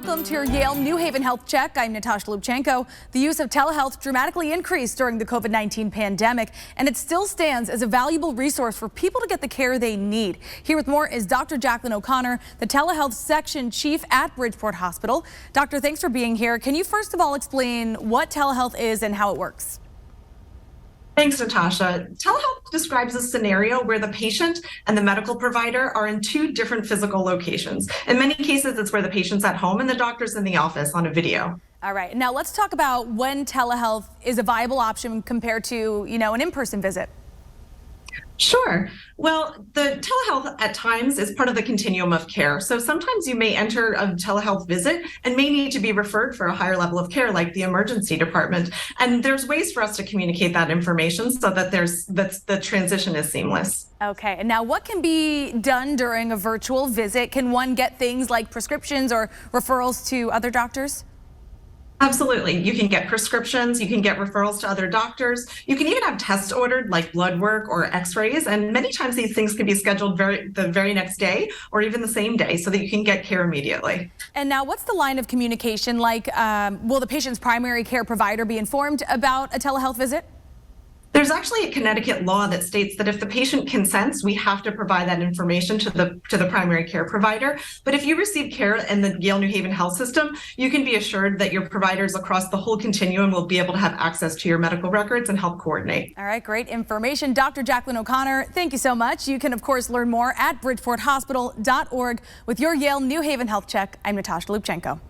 Welcome to your Yale New Haven Health Check. I'm Natasha Lubchenko. The use of telehealth dramatically increased during the COVID-19 pandemic, and it still stands as a valuable resource for people to get the care they need. Here with more is Dr. Jaclyn O'Connor, the telehealth section chief at Bridgepo Hospital. Doctor, thanks for being here. Can you first of all explain what telehealth is and how it works? Thanks, Natasha. Telehealth describes a scenario where the patient and the medical provider are in two different physical locations. In many cases, it's where the patient's at home and the doctor's in the office on a video. All right, now let's talk about when telehealth is a viable option compared to, an in-person visit. Sure. Well, the telehealth at times is part of the continuum of care. So sometimes you may enter a telehealth visit and may need to be referred for a higher level of care, like the emergency department. And there's ways for us to communicate that information so that the transition is seamless. Okay, and now what can be done during a virtual visit? Can one get things like prescriptions or referrals to other doctors? Absolutely. You can get prescriptions, you can get referrals to other doctors, you can even have tests ordered like blood work or x-rays, and many times these things can be scheduled the very next day or even the same day so that you can get care immediately. And now what's the line of communication like? Will the patient's primary care provider be informed about a telehealth visit? There's actually a Connecticut law that states that if the patient consents, we have to provide that information to the primary care provider. But if you receive care in the Yale New Haven Health System, you can be assured that your providers across the whole continuum will be able to have access to your medical records and help coordinate. All right, great information. Dr. Jaclyn O'Connor, thank you so much. You can, of course, learn more at bridgeporthospital.org. With your Yale New Haven Health Check, I'm Natasha Lubchenko.